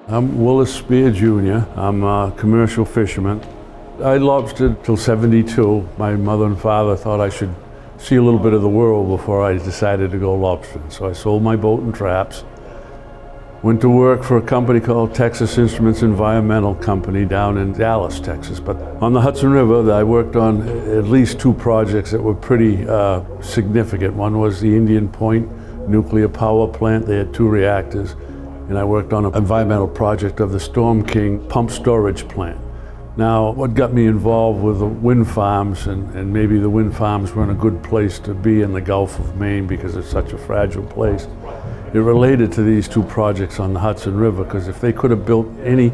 I'm Willis Spear Jr. I'm a commercial fisherman. I lobstered till 72. My mother and father thought I should see a little bit of the world before I decided to go lobstering. So I sold my boat and traps, went to work for a company called Texas Instruments Environmental Company down in Dallas, Texas. But on the Hudson River, I worked on at least two projects that were pretty significant. One was the Indian Point nuclear power plant. They had 2 reactors. And I worked on an environmental project of the Storm King pump storage plant. Now, what got me involved with the wind farms, and maybe the wind farms were in a good place to be in the Gulf of Maine because it's such a fragile place, it related to these 2 projects on the Hudson River, because if they could have built any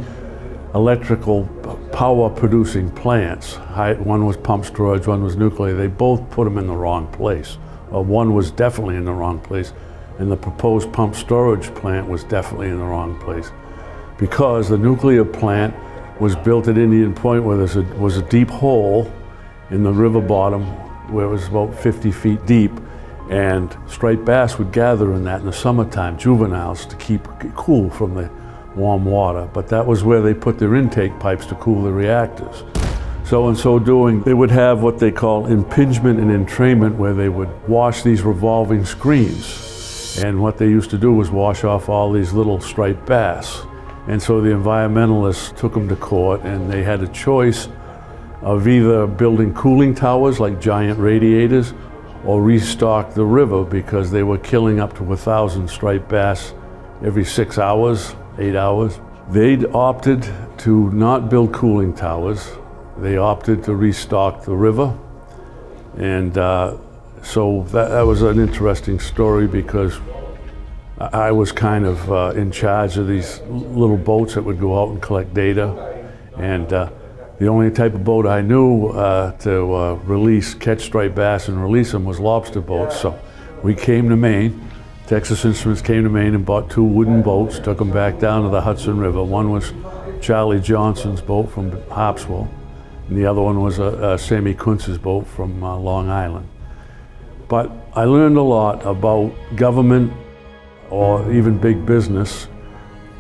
electrical power producing plants, one was pump storage, one was nuclear, they both put them in the wrong place. One was definitely in the wrong place, and the proposed pump storage plant was definitely in the wrong place, because the nuclear plant was built at Indian Point where there was a deep hole in the river bottom where it was about 50 feet deep, and striped bass would gather in that in the summertime, juveniles, to keep it cool from the warm water. But that was where they put their intake pipes to cool the reactors. So in so doing, they would have what they call impingement and entrainment, where they would wash these revolving screens. And what they used to do was wash off all these little striped bass. And so the environmentalists took them to court, and they had a choice of either building cooling towers like giant radiators or restock the river, because they were killing up to 1,000 striped bass every 6 hours, 8 hours. They'd opted to not build cooling towers. They opted to restock the river. And so that was an interesting story, because I was kind of in charge of these little boats that would go out and collect data. And the only type of boat I knew to catch striped bass and release them was lobster boats. So we came to Maine. Texas Instruments came to Maine and bought 2 wooden boats, took them back down to the Hudson River. One was Charlie Johnson's boat from Harpswell, and the other one was Sammy Kuntz's boat from Long Island. But I learned a lot about government, or even big business,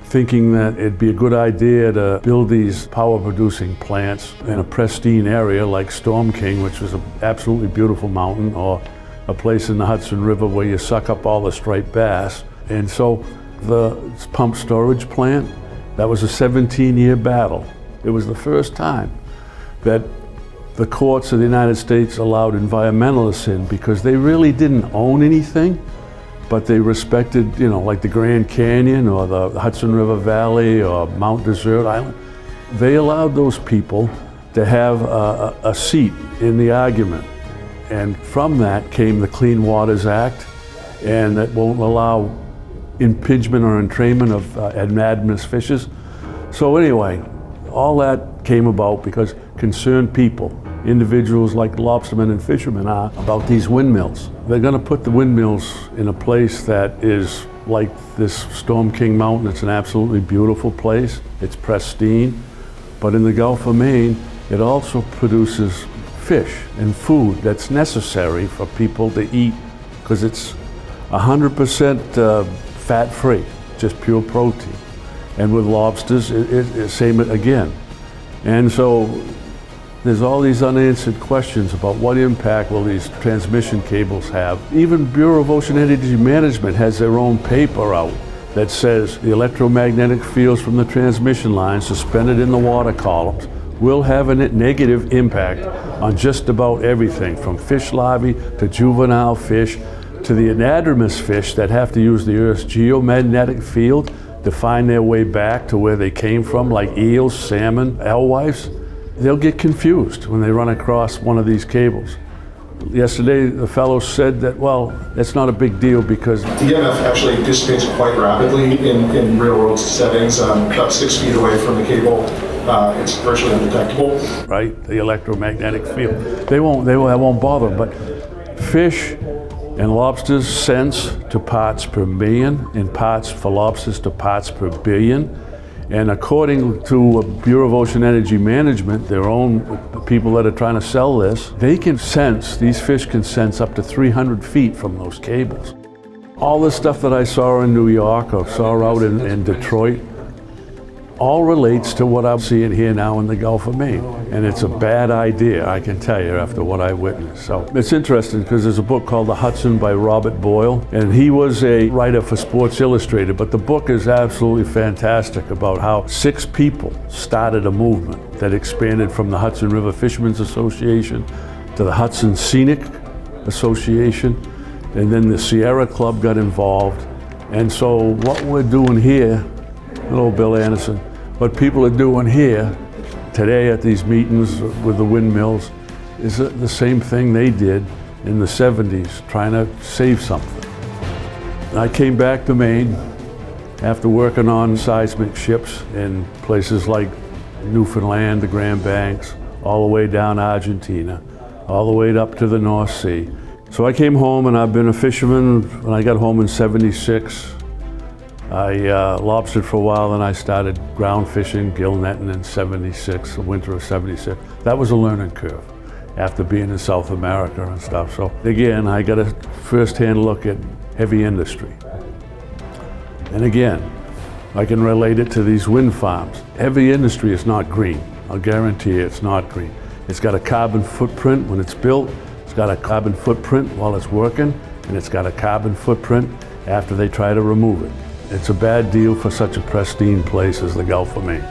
thinking that it'd be a good idea to build these power producing plants in a pristine area like Storm King, which was an absolutely beautiful mountain, or a place in the Hudson River where you suck up all the striped bass. And so the pump storage plant, that was a 17-year battle. It was the first time that the courts of the United States allowed environmentalists in, because they really didn't own anything, but they respected, like the Grand Canyon or the Hudson River Valley or Mount Desert Island. They allowed those people to have a seat in the argument. And from that came the Clean Waters Act, and that won't allow impingement or entrainment of anadromous fishes. So anyway, all that came about because concerned people, individuals like lobstermen and fishermen, are about these windmills. They're going to put the windmills in a place that is like this Storm King Mountain. It's an absolutely beautiful place. It's pristine. But in the Gulf of Maine, it also produces fish and food that's necessary for people to eat, because it's 100% fat-free, just pure protein. And with lobsters, it's same again. And so there's all these unanswered questions about what impact will these transmission cables have. Even Bureau of Ocean Energy Management has their own paper out that says the electromagnetic fields from the transmission lines suspended in the water columns will have a negative impact on just about everything, from fish larvae to juvenile fish to the anadromous fish that have to use the Earth's geomagnetic field to find their way back to where they came from, like eels, salmon, alewives. They'll get confused when they run across one of these cables. Yesterday, the fellow said that, well, that's not a big deal because the EMF actually dissipates quite rapidly in real-world settings, about 6 feet away from the cable. It's virtually undetectable. Right, the electromagnetic field. That won't bother them, but fish and lobsters sense to parts per million, and parts for lobsters to parts per billion. And according to Bureau of Ocean Energy Management, their own people that are trying to sell this, these fish can sense up to 300 feet from those cables. All the stuff that I saw in New York or saw out in Detroit, all relates to what I'm seeing here now in the Gulf of Maine. And it's a bad idea, I can tell you, after what I witnessed. So it's interesting because there's a book called The Hudson by Robert Boyle, and he was a writer for Sports Illustrated, but the book is absolutely fantastic about how 6 people started a movement that expanded from the Hudson River Fishermen's Association to the Hudson Scenic Association, and then the Sierra Club got involved. And so what we're doing here, hello Bill Anderson, what people are doing here today at these meetings with the windmills is the same thing they did in the 70s, trying to save something. I came back to Maine after working on seismic ships in places like Newfoundland, the Grand Banks, all the way down Argentina, all the way up to the North Sea. So I came home, and I've been a fisherman. When I got home in '76, I lobstered for a while, then I started ground fishing, gill netting in '76, the winter of '76. That was a learning curve after being in South America and stuff. So again, I got a first-hand look at heavy industry. And again, I can relate it to these wind farms. Heavy industry is not green. I'll guarantee you it's not green. It's got a carbon footprint when it's built, it's got a carbon footprint while it's working, and it's got a carbon footprint after they try to remove it. It's a bad deal for such a pristine place as the Gulf of Maine.